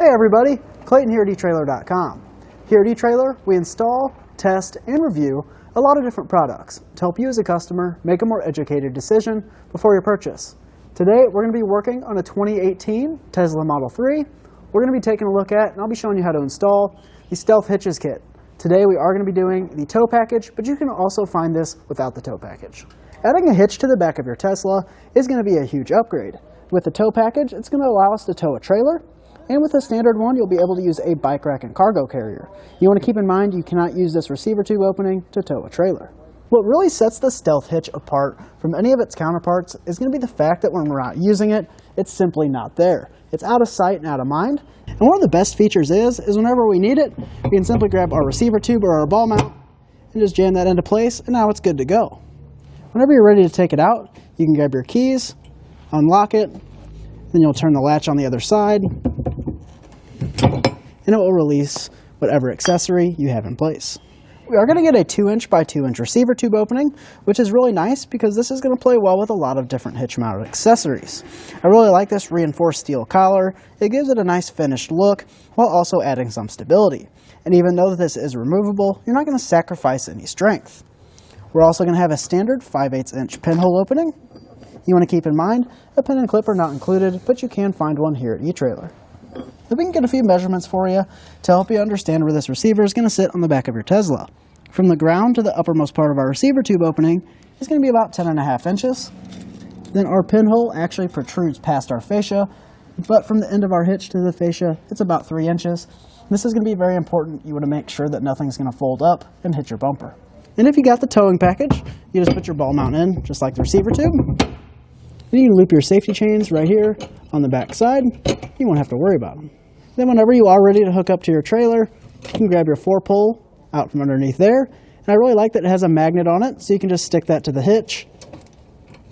Hey everybody, Clayton here at etrailer.com. Here at eTrailer, we install, test, and review a lot of different products to help you as a customer make a more educated decision before your purchase. Today, we're going to be working on a 2018 Tesla Model 3. We're going to be taking a look at, and I'll be showing you how to install, the Stealth Hitches kit. Today, we are going to be doing the tow package, but you can also find this without the tow package. Adding a hitch to the back of your Tesla is going to be a huge upgrade. With the tow package, it's going to allow us to tow a trailer. And with a standard one, you'll be able to use a bike rack and cargo carrier. You want to keep in mind you cannot use this receiver tube opening to tow a trailer. What really sets the Stealth Hitch apart from any of its counterparts is going to be the fact that when we're not using it, it's simply not there. It's out of sight and out of mind. And one of the best features is whenever we need it, we can simply grab our receiver tube or our ball mount and just jam that into place, and now it's good to go. Whenever you're ready to take it out, you can grab your keys, unlock it, then you'll turn the latch on the other side, and it will release whatever accessory you have in place. We are going to get a 2" by 2" receiver tube opening, which is really nice because this is going to play well with a lot of different hitch mounted accessories. I really like this reinforced steel collar. It gives it a nice finished look while also adding some stability. And even though this is removable, you're not going to sacrifice any strength. We're also going to have a standard 5/8" pinhole opening. You want to keep in mind, a pin and clip are not included, but you can find one here at eTrailer. Then we can get a few measurements for you to help you understand where this receiver is going to sit on the back of your Tesla. From the ground to the uppermost part of our receiver tube opening is going to be about 10.5 inches. Then our pinhole actually protrudes past our fascia, but from the end of our hitch to the fascia, it's about 3 inches. This is going to be very important. You want to make sure that nothing's going to fold up and hit your bumper. And if you got the towing package, you just put your ball mount in, just like the receiver tube. Then you can loop your safety chains right here on the back side. You won't have to worry about them. Then whenever you are ready to hook up to your trailer, you can grab your 4-pole out from underneath there. And I really like that it has a magnet on it, so you can just stick that to the hitch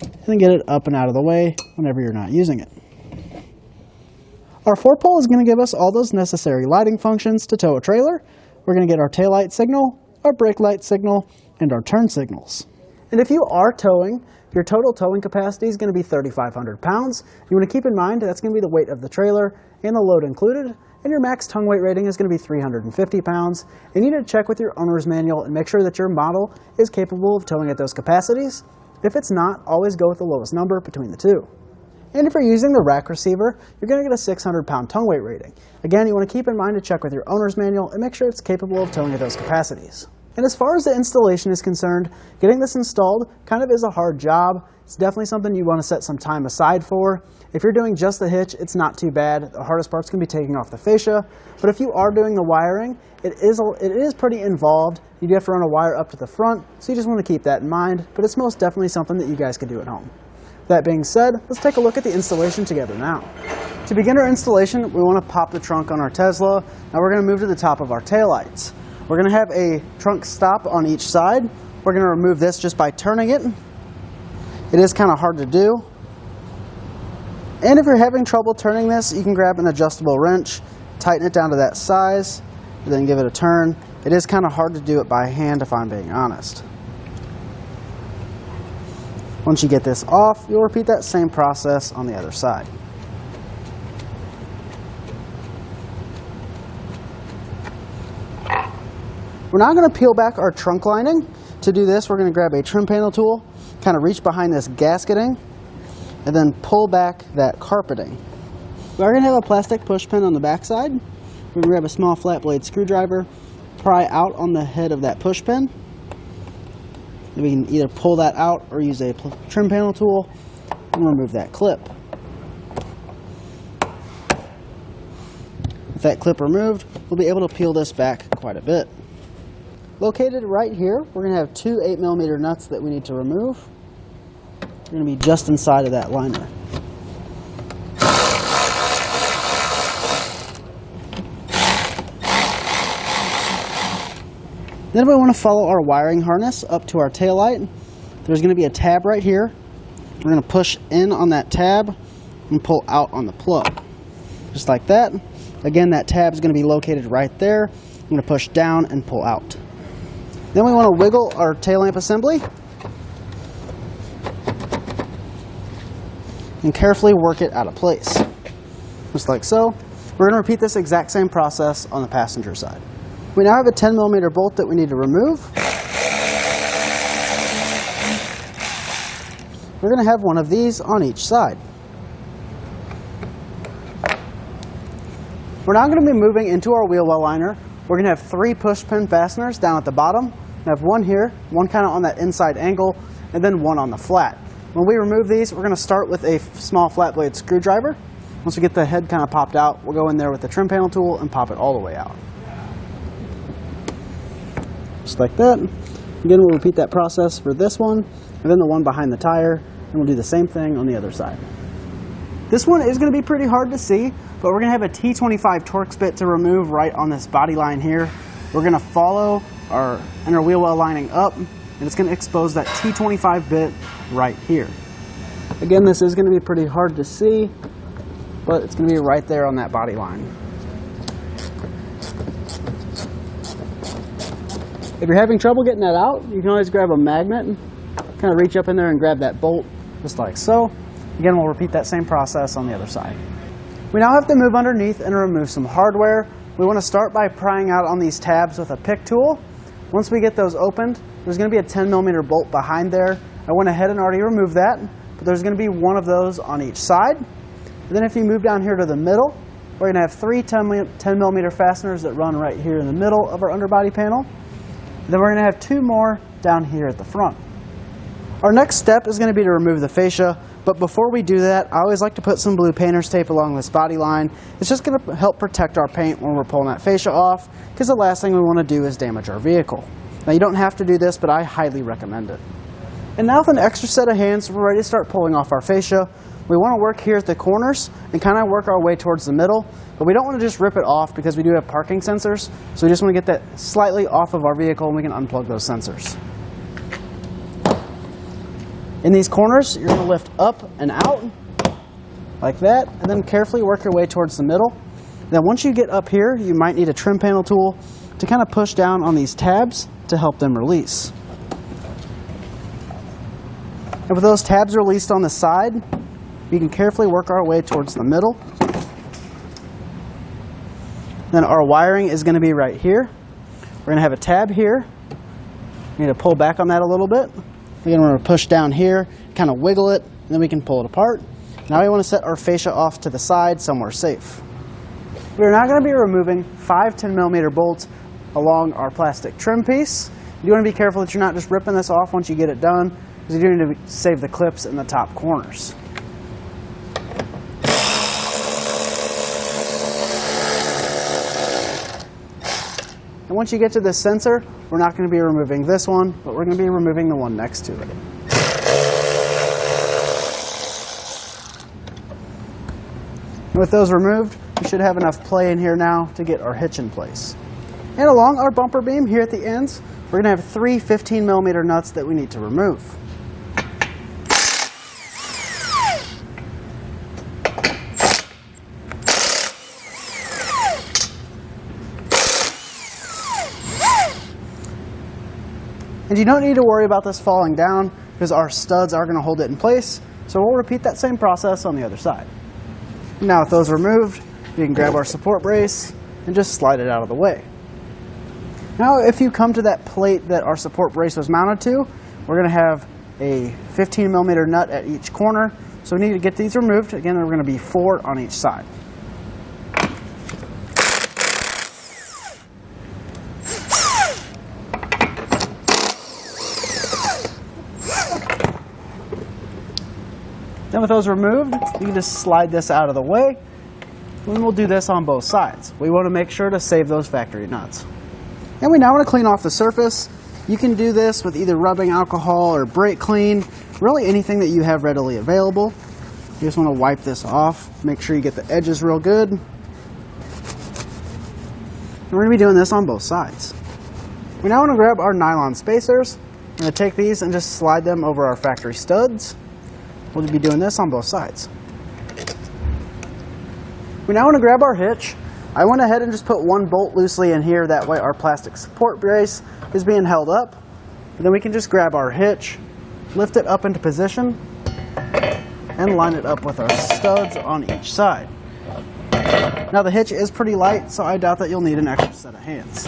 and then get it up and out of the way whenever you're not using it. Our 4-pole is going to give us all those necessary lighting functions to tow a trailer. We're going to get our taillight signal, our brake light signal, and our turn signals. And if you are towing, your total towing capacity is going to be 3,500 pounds. You want to keep in mind that's going to be the weight of the trailer and the load included, and your max tongue weight rating is going to be 350 pounds. And you need to check with your owner's manual and make sure that your model is capable of towing at those capacities. If it's not, always go with the lowest number between the two. And if you're using the rack receiver, you're going to get a 600-pound tongue weight rating. Again, you want to keep in mind to check with your owner's manual and make sure it's capable of towing at those capacities. And as far as the installation is concerned, getting this installed kind of is a hard job. It's definitely something you want to set some time aside for. If you're doing just the hitch, it's not too bad. The hardest part's going to be taking off the fascia. But if you are doing the wiring, it is pretty involved. You do have to run a wire up to the front, so you just want to keep that in mind. But it's most definitely something that you guys can do at home. That being said, let's take a look at the installation together now. To begin our installation, we want to pop the trunk on our Tesla. Now we're going to move to the top of our taillights. We're going to have a trunk stop on each side. We're going to remove this just by turning it. It is kind of hard to do. And if you're having trouble turning this, you can grab an adjustable wrench, tighten it down to that size, and then give it a turn. It is kind of hard to do it by hand if I'm being honest. Once you get this off, you'll repeat that same process on the other side. We're now going to peel back our trunk lining. To do this, we're going to grab a trim panel tool, kind of reach behind this gasketing, and then pull back that carpeting. We are going to have a plastic push pin on the back side. We're going to grab a small flat blade screwdriver, pry out on the head of that push pin. And we can either pull that out or use a trim panel tool and remove that clip. With that clip removed, we'll be able to peel this back quite a bit. Located right here, we're going to have 2 8mm nuts that we need to remove. They're going to be just inside of that liner. Then we want to follow our wiring harness up to our taillight. There's going to be a tab right here. We're going to push in on that tab and pull out on the plug. Just like that. Again, that tab is going to be located right there. I'm going to push down and pull out. Then we want to wiggle our tail lamp assembly and carefully work it out of place. Just like so. We're going to repeat this exact same process on the passenger side. We now have a 10mm bolt that we need to remove. We're going to have one of these on each side. We're now going to be moving into our wheel well liner. We're going to have 3 push pin fasteners down at the bottom. We have one here, one kind of on that inside angle, and then one on the flat. When we remove these, we're going to start with a small flat blade screwdriver. Once we get the head kind of popped out, we'll go in there with the trim panel tool and pop it all the way out. Just like that. Again, we'll repeat that process for this one, and then the one behind the tire, and we'll do the same thing on the other side. This one is going to be pretty hard to see, but we're going to have a T25 Torx bit to remove right on this body line here. We're going to follow our inner wheel well lining up, and it's going to expose that T25 bit right here. Again, this is going to be pretty hard to see, but it's going to be right there on that body line. If you're having trouble getting that out, you can always grab a magnet and kind of reach up in there and grab that bolt, just like so. Again, we'll repeat that same process on the other side. We now have to move underneath and remove some hardware. We want to start by prying out on these tabs with a pick tool. Once we get those opened, there's going to be a 10mm bolt behind there. I went ahead and already removed that, but there's going to be one of those on each side. And then if you move down here to the middle, we're going to have 3 10mm fasteners that run right here in the middle of our underbody panel. Then we're going to have 2 more down here at the front. Our next step is going to be to remove the fascia, but before we do that, I always like to put some blue painter's tape along this body line. It's just going to help protect our paint when we're pulling that fascia off, because the last thing we want to do is damage our vehicle. Now, you don't have to do this, but I highly recommend it. And now with an extra set of hands, we're ready to start pulling off our fascia. We want to work here at the corners and kind of work our way towards the middle, but we don't want to just rip it off because we do have parking sensors, so we just want to get that slightly off of our vehicle and we can unplug those sensors. In these corners, you're going to lift up and out like that, and then carefully work your way towards the middle. Then once you get up here, you might need a trim panel tool to kind of push down on these tabs to help them release. And with those tabs released on the side, we can carefully work our way towards the middle. Then our wiring is going to be right here. We're going to have a tab here. We need to pull back on that a little bit. Again, we're going to push down here, kind of wiggle it, and then we can pull it apart. Now we want to set our fascia off to the side somewhere safe. We're now going to be removing 5 10mm bolts along our plastic trim piece. You want to be careful that you're not just ripping this off once you get it done, because you do need to save the clips in the top corners. And once you get to this sensor, we're not going to be removing this one, but we're going to be removing the one next to it. And with those removed, we should have enough play in here now to get our hitch in place. And along our bumper beam here at the ends, we're going to have 3 15mm nuts that we need to remove. And you don't need to worry about this falling down because our studs are going to hold it in place. So we'll repeat that same process on the other side. Now with those removed, we can grab our support brace and just slide it out of the way. Now if you come to that plate that our support brace was mounted to, we're going to have a 15mm nut at each corner. So we need to get these removed. Again, there are going to be 4 on each side. Then with those removed, you can just slide this out of the way, and we'll do this on both sides. We want to make sure to save those factory nuts. And we now want to clean off the surface. You can do this with either rubbing alcohol or brake clean, really anything that you have readily available. You just want to wipe this off, make sure you get the edges real good. And we're going to be doing this on both sides. We now want to grab our nylon spacers. We're going to take these and just slide them over our factory studs. We'll be doing this on both sides. We now want to grab our hitch. I went ahead and just put one bolt loosely in here, that way our plastic support brace is being held up. And then we can just grab our hitch, lift it up into position, and line it up with our studs on each side. Now the hitch is pretty light, so I doubt that you'll need an extra set of hands.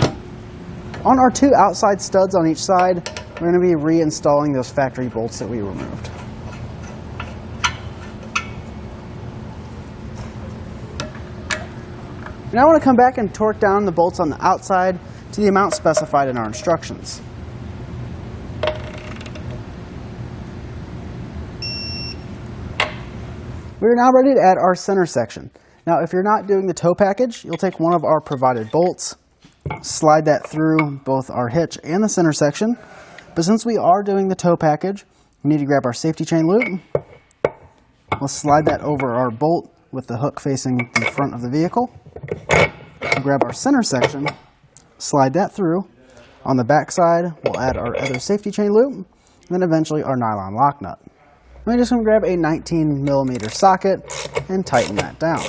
On our two outside studs on each side, we're going to be reinstalling those factory bolts that we removed. Now I want to come back and torque down the bolts on the outside to the amount specified in our instructions. We're now ready to add our center section. Now if you're not doing the tow package, you'll take one of our provided bolts, slide that through both our hitch and the center section. But since we are doing the tow package, we need to grab our safety chain loop. We'll slide that over our bolt with the hook facing the front of the vehicle. We'll grab our center section, slide that through. On the back side, we'll add our other safety chain loop, and then eventually our nylon lock nut. I'm just going to grab a 19mm socket and tighten that down.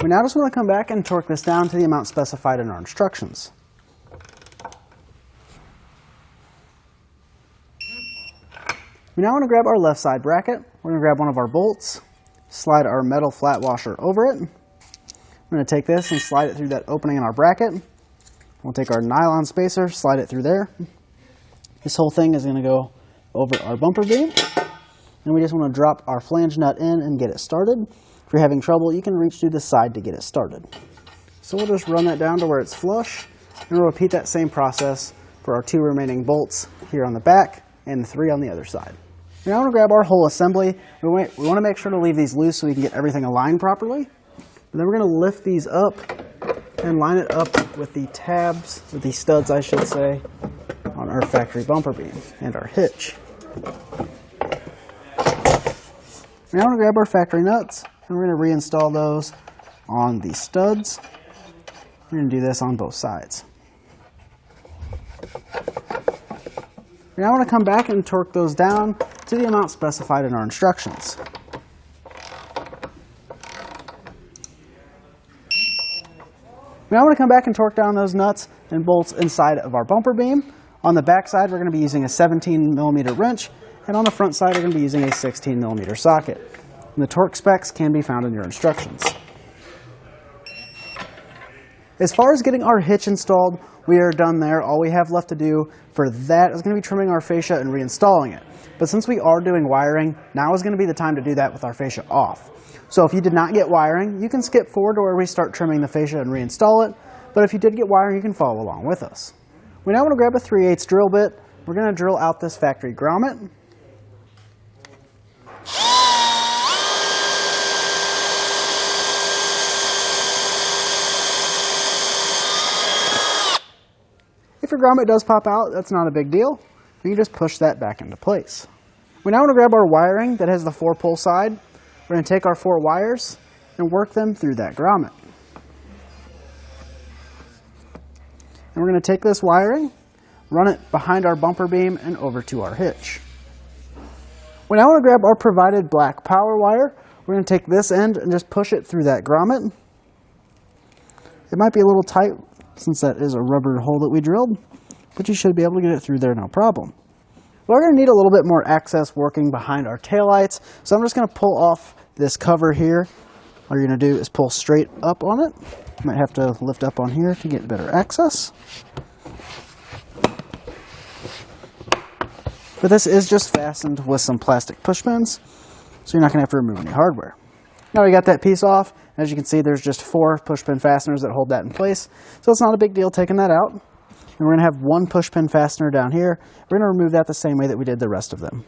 We now just want to come back and torque this down to the amount specified in our instructions. We now want to grab our left side bracket. We're going to grab one of our bolts, slide our metal flat washer over it. I'm going to take this and slide it through that opening in our bracket. We'll take our nylon spacer, slide it through there. This whole thing is going to go over our bumper beam. And we just want to drop our flange nut in and get it started. If you're having trouble, you can reach through the side to get it started. So we'll just run that down to where it's flush, and we'll repeat that same process for our two remaining bolts here on the back and the three on the other side. Now I'm going to grab our whole assembly. We want to make sure to leave these loose so we can get everything aligned properly. And then we're going to lift these up and line it up with the tabs, with the studs I should say, on our factory bumper beam and our hitch. Now I'm going to grab our factory nuts and we're going to reinstall those on the studs. We're going to do this on both sides. Now I want to come back and torque those down to the amount specified in our instructions. Now I want to come back and torque down those nuts and bolts inside of our bumper beam. On the back side, we're going to be using a 17mm wrench, and on the front side, we're going to be using a 16mm socket. And the torque specs can be found in your instructions. As far as getting our hitch installed, we are done there. All we have left to do for that is going to be trimming our fascia and reinstalling it. But since we are doing wiring, now is going to be the time to do that with our fascia off. So if you did not get wiring, you can skip forward to where we start trimming the fascia and reinstall it. But if you did get wiring, you can follow along with us. We now want to grab a 3/8 drill bit. We're going to drill out this factory grommet. If your grommet does pop out, that's not a big deal. You can just push that back into place. We now want to grab our wiring that has the 4-pole side. We're going to take our 4 wires and work them through that grommet. And we're going to take this wiring, run it behind our bumper beam and over to our hitch. We now want to grab our provided black power wire. We're going to take this end and just push it through that grommet. It might be a little tight since that is a rubber hole that we drilled, but you should be able to get it through there no problem. We're going to need a little bit more access working behind our taillights, so I'm just going to pull off this cover here. All you're going to do is pull straight up on it. You might have to lift up on here to get better access. But this is just fastened with some plastic push pins, so you're not going to have to remove any hardware. Now we got that piece off. As you can see, there's just 4 push pin fasteners that hold that in place, so it's not a big deal taking that out. And we're going to have 1 push pin fastener down here. We're going to remove that the same way that we did the rest of them.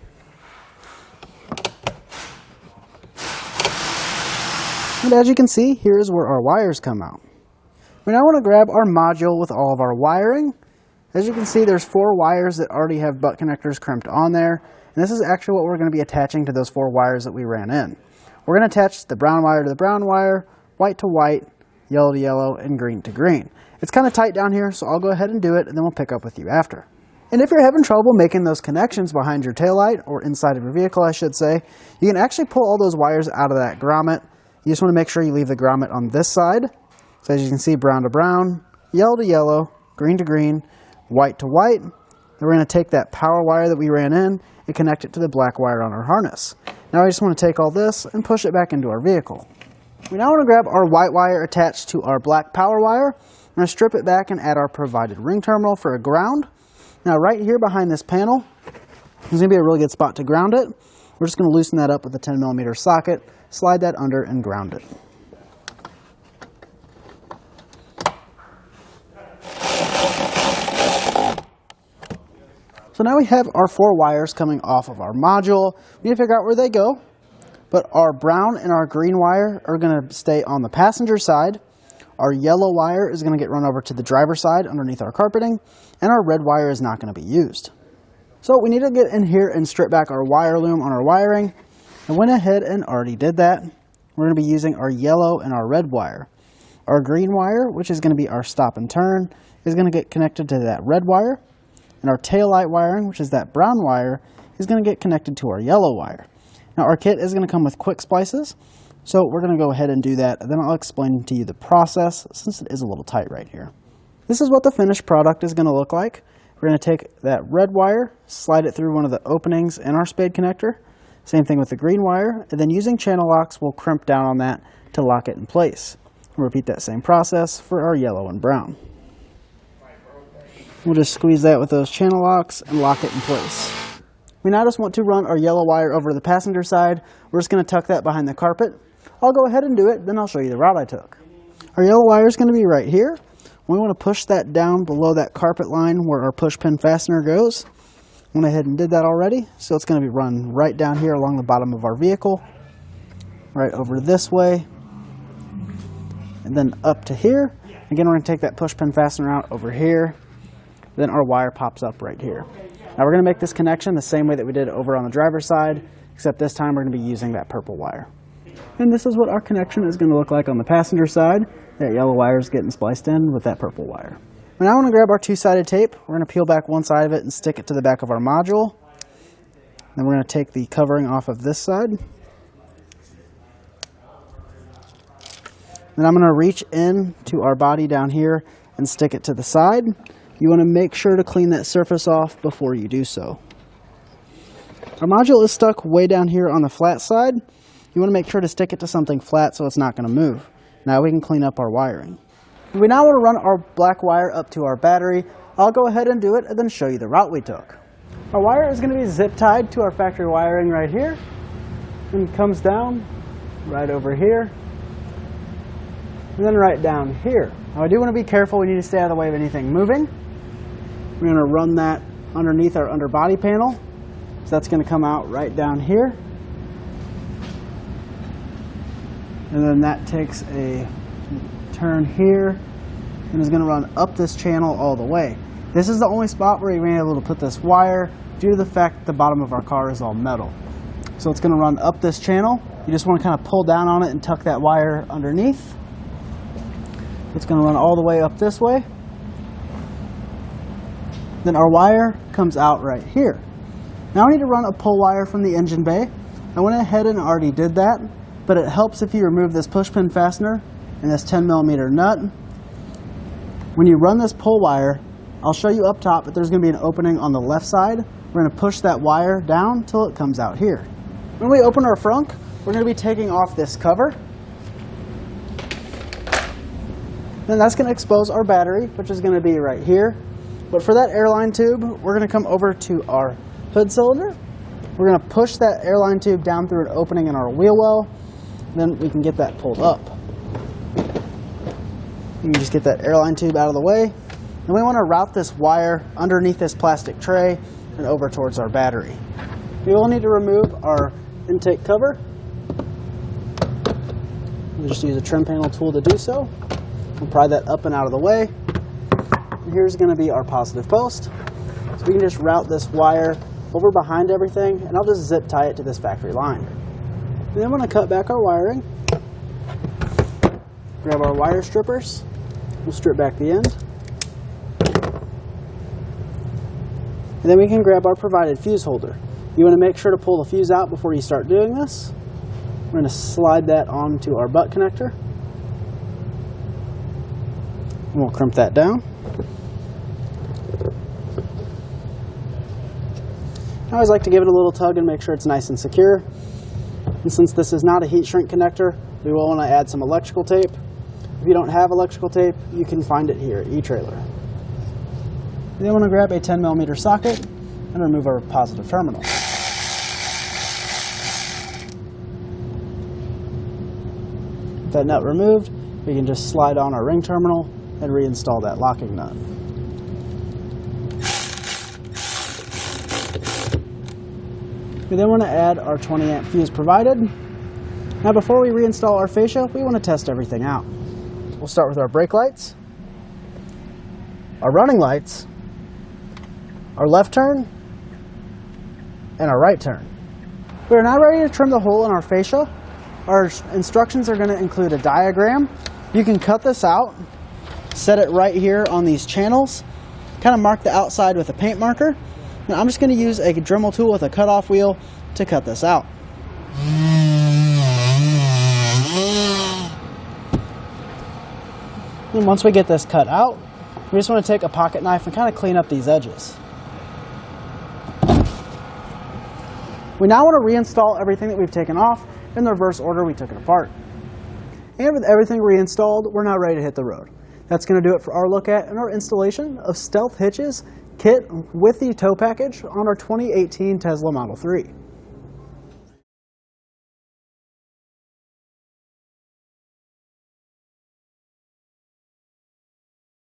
And as you can see, here's where our wires come out. We now want to grab our module with all of our wiring. As you can see, there's 4 wires that already have butt connectors crimped on there. And this is actually what we're going to be attaching to those 4 wires that we ran in. We're going to attach the brown wire to the brown wire, white to white, yellow to yellow, and green to green. It's kind of tight down here, so I'll go ahead and do it, and then we'll pick up with you after. And if you're having trouble making those connections behind your taillight, or inside of your vehicle, I should say, you can actually pull all those wires out of that grommet. You just want to make sure you leave the grommet on this side. So as you can see, brown to brown, yellow to yellow, green to green, white to white. Then we're going to take that power wire that we ran in and connect it to the black wire on our harness. Now I just want to take all this and push it back into our vehicle. We now want to grab our white wire attached to our black power wire. I'm going to strip it back and add our provided ring terminal for a ground. Now right here behind this panel is going to be a really good spot to ground it. We're just going to loosen that up with a 10mm socket, slide that under and ground it. So now we have our 4 wires coming off of our module. We need to figure out where they go, but our brown and our green wire are going to stay on the passenger side. Our yellow wire is going to get run over to the driver's side underneath our carpeting, and our red wire is not going to be used. So we need to get in here and strip back our wire loom on our wiring. I went ahead and already did that. We're going to be using our yellow and our red wire. Our green wire, which is going to be our stop and turn, is going to get connected to that red wire. And our taillight wiring, which is that brown wire, is going to get connected to our yellow wire. Now our kit is going to come with quick splices, so we're going to go ahead and do that, and then I'll explain to you the process since it is a little tight right here. This is what the finished product is going to look like. We're going to take that red wire, slide it through one of the openings in our spade connector. Same thing with the green wire, and then using channel locks, we'll crimp down on that to lock it in place. We'll repeat that same process for our yellow and brown. We'll just squeeze that with those channel locks and lock it in place. We now just want to run our yellow wire over to the passenger side. We're just going to tuck that behind the carpet. I'll go ahead and do it, then I'll show you the route I took. Our yellow wire is going to be right here. We want to push that down below that carpet line where our push pin fastener goes. Went ahead and did that already, so it's going to be run right down here along the bottom of our vehicle, right over this way, and then up to here. Again, we're going to take that push pin fastener out over here. Then our wire pops up right here. Now we're going to make this connection the same way that we did over on the driver's side, except this time we're going to be using that purple wire. And this is what our connection is going to look like on the passenger side. That yellow wire is getting spliced in with that purple wire. Now I want to grab our 2-sided tape. We're going to peel back one side of it and stick it to the back of our module. Then we're going to take the covering off of this side. Then I'm going to reach in to our body down here and stick it to the side. You want to make sure to clean that surface off before you do so. Our module is stuck way down here on the flat side. You want to make sure to stick it to something flat so it's not going to move. Now we can clean up our wiring. We now want to run our black wire up to our battery. I'll go ahead and do it and then show you the route we took. Our wire is going to be zip tied to our factory wiring right here and comes down right over here and then right down here. Now I do want to be careful. We need to stay out of the way of anything moving. We're going to run that underneath our underbody panel. So that's going to come out right down here. And then that takes a turn here and is going to run up this channel all the way. This is the only spot where you're able to put this wire due to the fact that the bottom of our car is all metal. So it's going to run up this channel. You just want to kind of pull down on it and tuck that wire underneath. It's going to run all the way up this way. Then our wire comes out right here. Now we need to run a pull wire from the engine bay. I went ahead and already did that, but it helps if you remove this push pin fastener and this 10mm nut. When you run this pull wire, I'll show you up top, but there's going to be an opening on the left side. We're going to push that wire down until it comes out here. When we open our frunk, we're going to be taking off this cover. Then that's going to expose our battery, which is going to be right here. But for that airline tube, we're going to come over to our hood cylinder. We're going to push that airline tube down through an opening in our wheel well. Then we can get that pulled up. You can just get that airline tube out of the way. And we want to route this wire underneath this plastic tray and over towards our battery. We will need to remove our intake cover. We'll just use a trim panel tool to do so. We'll pry that up and out of the way. And here's going to be our positive post. So we can just route this wire over behind everything, and I'll just zip tie it to this factory line. And then I'm going to cut back our wiring. Grab our wire strippers. We'll strip back the end. And then we can grab our provided fuse holder. You want to make sure to pull the fuse out before you start doing this. We're going to slide that onto our butt connector. And we'll crimp that down. I always like to give it a little tug and make sure it's nice and secure. And since this is not a heat shrink connector, We will want to add some electrical tape. If you don't have electrical tape, you can find it here at eTrailer. We then want to grab a 10mm socket and remove our positive terminal. With that nut removed, we can just slide on our ring terminal and reinstall that locking nut. We then want to add our 20-amp fuse provided. Now before we reinstall our fascia, we want to test everything out. We'll start with our brake lights, our running lights, our left turn, and our right turn. We are now ready to trim the hole in our fascia. Our instructions are going to include a diagram. You can cut this out, set it right here on these channels, kind of mark the outside with a paint marker. Now I'm just going to use a Dremel tool with a cutoff wheel to cut this out. And once we get this cut out, we just want to take a pocket knife and kind of clean up these edges. We now want to reinstall everything that we've taken off in the reverse order we took it apart. And with everything reinstalled, we're now ready to hit the road. That's going to do it for our look at and our installation of Stealth Hitches kit with the tow package on our 2018 Tesla Model 3.